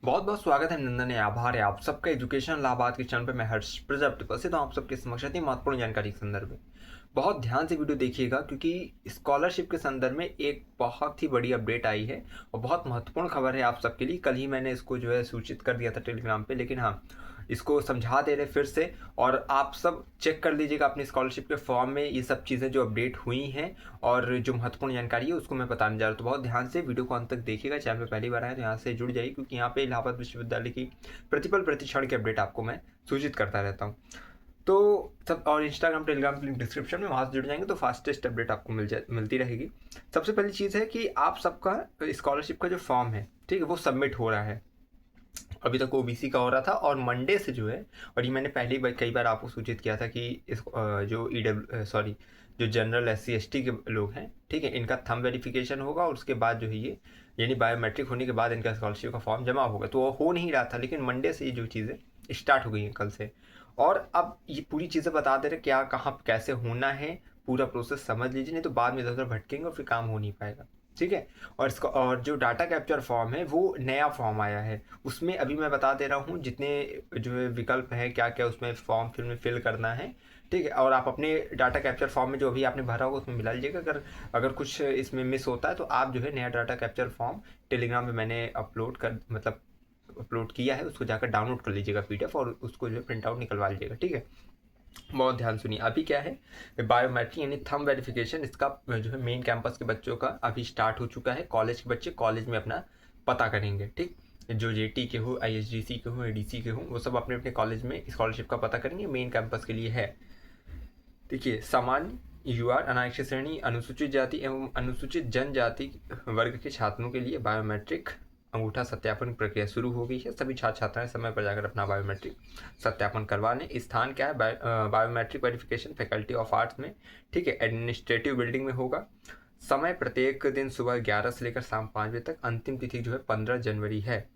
बहुत बहुत स्वागत है नंदन, आभार है आप सबका एजुकेशन लाभार्थ के चैनल पे। मैं हर्ष प्रजापति उपस्थित हूँ आप सबके समक्ष अति महत्वपूर्ण जानकारी के संदर्भ में। बहुत ध्यान से वीडियो देखिएगा क्योंकि स्कॉलरशिप के संदर्भ में एक बहुत ही बड़ी अपडेट आई है और बहुत महत्वपूर्ण खबर है आप सबके लिए। कल ही मैंने इसको जो है सूचित कर दिया था टेलीग्राम पे, लेकिन हाँ, इसको समझा दे रहे फिर से। और आप सब चेक कर लीजिएगा अपनी स्कॉलरशिप के फॉर्म में ये सब चीज़ें जो अपडेट हुई हैं और जो महत्वपूर्ण जानकारी है उसको मैं बताने जा रहा हूँ। तो बहुत ध्यान से वीडियो को अंत तक देखिएगा। चैनल पे पहली बार आए तो यहाँ से जुड़ जाइए क्योंकि यहाँ पे इलाहाबाद विश्वविद्यालय की प्रतिपल प्रतिक्षण की अपडेट आपको मैं सूचित करता रहता हूँ। तो सब, और इंस्टाग्राम टेलीग्राम की लिंक डिस्क्रिप्शन में, वहाँ से जुड़ जाएंगे तो फास्टेस्ट अपडेट आपको मिलती रहेगी। सबसे पहली चीज़ है कि आप सबका स्कॉलरशिप का जो फॉर्म है, ठीक है, वो सबमिट हो रहा है। अभी तक ओबीसी का हो रहा था और मंडे से जो है, और ये मैंने पहले ही कई बार आपको सूचित किया था कि इस जो जो जनरल SC ST के लोग हैं, ठीक है, इनका थंब वेरिफिकेशन होगा और उसके बाद जो है ये यानी बायोमेट्रिक होने के बाद इनका स्कॉलरशिप का फॉर्म जमा होगा। तो वो हो नहीं रहा था, लेकिन मंडे से ये जो चीज़ें स्टार्ट हो गई हैं कल से। और अब ये पूरी चीज़ें बता दे रहे क्या कहाँ कैसे होना है, पूरा प्रोसेस समझ लीजिए, नहीं तो बाद में इधर उधर भटकेंगे और फिर काम हो नहीं पाएगा। ठीक है। और इसका और जो डाटा कैप्चर फॉर्म है वो नया फॉर्म आया है। उसमें अभी मैं बता दे रहा हूँ जितने जो है विकल्प है, क्या क्या उसमें फॉर्म फिल करना है। ठीक है। और आप अपने डाटा कैप्चर फॉर्म में जो अभी आपने भरा होगा उसमें मिला लीजिएगा। अगर अगर कुछ इसमें मिस होता है तो आप जो है नया डाटा कैप्चर फॉर्म टेलीग्राम पे मैंने अपलोड किया है, उसको जाकर डाउनलोड कर लीजिएगा PDF, और उसको जो है प्रिंट आउट निकलवा लीजिएगा। ठीक है। बहुत ध्यान सुनिए, अभी क्या है, बायोमेट्रिक यानी थंब वेरिफिकेशन, इसका जो है मेन कैंपस के बच्चों का अभी स्टार्ट हो चुका है। कॉलेज के बच्चे कॉलेज में अपना पता करेंगे। ठीक, जो JT के हो, ISGC के हो, ADC के हो, वो सब अपने अपने कॉलेज में स्कॉलरशिप का पता करेंगे। मेन कैंपस के लिए है। देखिए, सामान्य UR अनारक्षित श्रेणी, अनुसूचित जाति एवं अनुसूचित जनजाति वर्ग के छात्रों के लिए बायोमेट्रिक अंगूठा सत्यापन प्रक्रिया शुरू हो गई है। सभी छात्र छात्राएं समय पर जाकर अपना बायोमेट्रिक सत्यापन करवा लें। स्थान क्या है, biometric verification faculty of arts में, ठीक है, एडमिनिस्ट्रेटिव बिल्डिंग में होगा। समय प्रत्येक दिन सुबह 11 से लेकर शाम 5 बजे तक। अंतिम तिथि जो है 15 जनवरी है।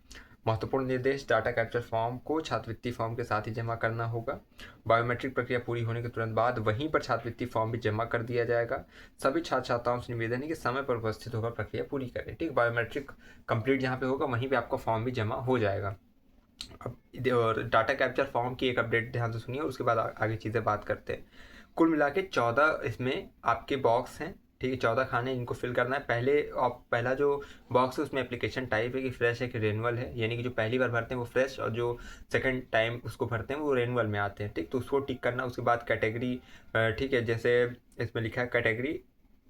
महत्वपूर्ण निर्देश, डाटा कैप्चर फॉर्म को छात्रवृत्ति फॉर्म के साथ ही जमा करना होगा। बायोमेट्रिक प्रक्रिया पूरी होने के तुरंत बाद वहीं पर छात्रवृत्ति फॉर्म भी जमा कर दिया जाएगा। सभी छात्र छात्राओं से निवेदन है कि समय पर उपस्थित होकर प्रक्रिया पूरी करें। ठीक, बायोमेट्रिक कंप्लीट जहाँ पे होगा वहीं पे आपका फॉर्म भी जमा हो जाएगा। अब और डाटा कैप्चर फॉर्म की एक अपडेट ध्यान से सुनिए, उसके बाद आगे चीज़ें बात करते हैं। कुल मिला के 14 इसमें आपके बॉक्स हैं। ठीक है, 14 खाने, इनको फिल करना है। पहला जो बॉक्स है उसमें एप्लीकेशन टाइप है कि फ्रेश है कि रेनुअल है, यानी कि जो पहली बार भरते हैं वो फ्रेश, और जो सेकंड टाइम उसको भरते हैं वो रेनुअल में आते हैं। ठीक, तो उसको टिक करना। उसके बाद कैटेगरी, ठीक है, जैसे इसमें लिखा है कैटेगरी,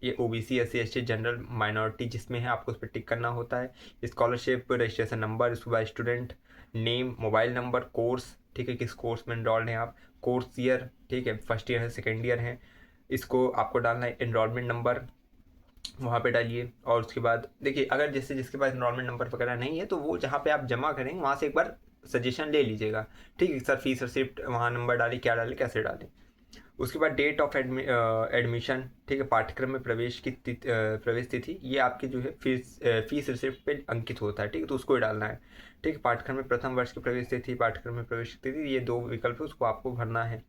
ये OBC SC ST general minority जिसमें है, आपको उस पर टिक करना होता है। स्कॉलरशिप रजिस्ट्रेशन नंबर, उसके बाद student name, mobile number, course, ठीक है, किस कोर्स में इनरोल्ड हैं आप, कोर्स ईयर, ठीक है, फर्स्ट ईयर है सेकेंड ईयर है, इसको आपको डालना है। एनरोलमेंट नंबर वहाँ पे डालिए। और उसके बाद देखिए, अगर जैसे जिसके पास एनरोलमेंट नंबर वगैरह नहीं है तो वो जहाँ पे आप जमा करेंगे वहाँ से एक बार सजेशन ले लीजिएगा। ठीक है सर, फीस रिसिप्ट वहाँ नंबर डालिए, क्या डालें कैसे डालें। उसके बाद डेट ऑफ एडमिशन, ठीक है, पाठ्यक्रम में प्रवेश तिथि, ये आपकी जो है फीस रिसिप्ट पे अंकित होता है। ठीक है, तो उसको ही डालना है। ठीक है, पाठ्यक्रम में प्रथम वर्ष की प्रवेश तिथि, पाठ्यक्रम में प्रवेश तिथि, ये दो विकल्प है, उसको आपको भरना है।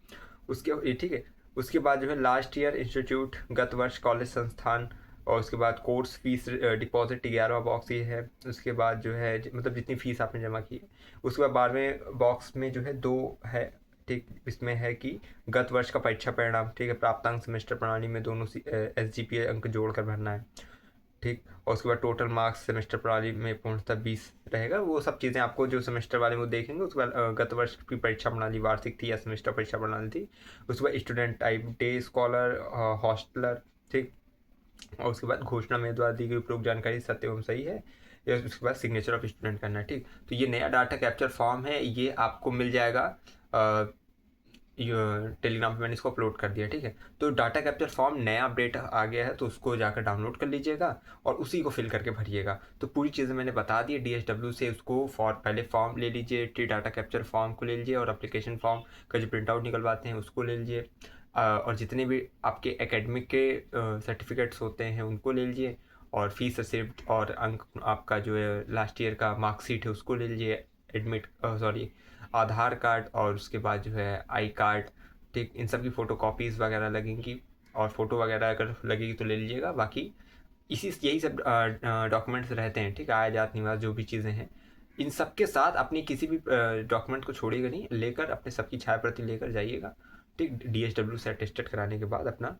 ठीक है, उसके बाद जो है लास्ट ईयर इंस्टीट्यूट, गत वर्ष कॉलेज संस्थान, और उसके बाद कोर्स फीस डिपॉजिट 11वां बॉक्स ये है। उसके बाद जो है मतलब जितनी फीस आपने जमा की है। उसके बाद 12वें बॉक्स में जो है 2 है। ठीक, इसमें है कि गत वर्ष का परीक्षा परिणाम, ठीक है, प्राप्तांक सेमेस्टर प्रणाली में दोनों SGPA अंक जोड़कर भरना है। ठीक, और उसके बाद टोटल मार्क्स सेमेस्टर प्रणाली में पूर्णतः 20 रहेगा। वो सब चीज़ें आपको जो सेमेस्टर वाले वो देखेंगे। उसके बाद गत वर्ष की परीक्षा प्रणाली वार्षिक थी या सेमेस्टर परीक्षा प्रणाली थी। उसके बाद student type, day scholar, hosteller. ठीक, और उसके बाद घोषणा में द्वारा दी गई उपरोक्त जानकारी सत्य एवं सही है। या उसके बाद सिग्नेचर ऑफ स्टूडेंट करना है। ठीक, तो ये नया डाटा कैप्चर फॉर्म है, ये आपको मिल जाएगा टेलीग्राम पे मैंने इसको अपलोड कर दिया। ठीक है, तो डाटा कैप्चर फॉर्म नया अपडेट आ गया है, तो उसको जाकर डाउनलोड कर लीजिएगा और उसी को फिल करके भरिएगा। तो पूरी चीज़ें मैंने बता दी। DSW से उसको पहले फॉर्म ले लीजिए, डाटा कैप्चर फॉर्म को ले लीजिए, और एप्लीकेशन फॉर्म का जो प्रिंट आउट निकलवाते हैं उसको ले लीजिए। और जितने भी आपके एकेडमिक के सर्टिफिकेट्स होते हैं उनको ले लीजिए, और फीस रिसिप्ट और अंक आपका जो है लास्ट ईयर का मार्कशीट है उसको ले लीजिए। आधार कार्ड, और उसके बाद जो है आई कार्ड। ठीक, इन सब की फ़ोटो कॉपीज़ वगैरह लगेंगी, और फ़ोटो वगैरह अगर लगेगी तो ले लीजिएगा। बाकी यही सब डॉक्यूमेंट्स रहते हैं। ठीक, आय जात निवास जो भी चीज़ें हैं, इन सब के साथ अपनी किसी भी डॉक्यूमेंट को छोड़िएगा नहीं, लेकर अपने सबकी छाया प्रति लेकर जाइएगा, ठीक। DSW से अटेस्टेड कराने के बाद अपना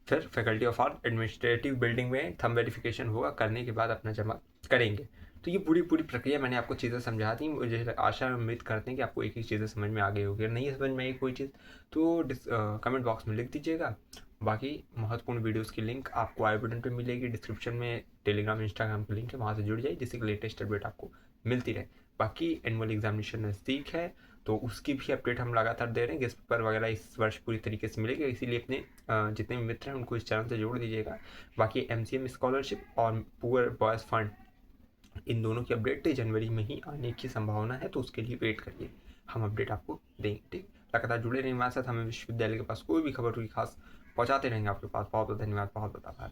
फिर faculty of art administrative building में थंब वेरिफिकेशन होगा, करने के बाद अपना जमा करेंगे। तो ये पूरी प्रक्रिया मैंने आपको चीज़ें समझा दी। मुझे आशा उम्मीद करते हैं कि आपको एक एक चीज़ें समझ में आ गई होगी। नहीं समझ में आई कोई चीज़ तो कमेंट बॉक्स में लिख दीजिएगा। बाकी महत्वपूर्ण वीडियोस की लिंक आपको आई बटन पे मिलेगी, डिस्क्रिप्शन में टेलीग्राम इंस्टाग्राम की लिंक है, वहाँ से जुड़ जाइए जिससे कि लेटेस्ट अपडेट आपको मिलती रहे। बाकी एनुअल एग्जामिनेशन नज़दीक है तो उसकी भी अपडेट हम लगातार दे रहे हैं। गेस्ट पेपर वगैरह इस वर्ष पूरी तरीके से मिलेगा, इसीलिए अपने जितने भी मित्र हैं उनको इस चैनल से जोड़ दीजिएगा। बाकी MCM स्कॉलरशिप और पुअर बॉयज़ फंड, इन दोनों की अपडेट जनवरी में ही आने की संभावना है, तो उसके लिए वेट करिए, हम अपडेट आपको देंगे, ठीक। लगातार जुड़े रहें हमारे साथ। हमें विश्वविद्यालय के पास कोई भी खबर हुई खास पहुँचाते रहेंगे आपके पास। बहुत बहुत धन्यवाद, बहुत बहुत आभार।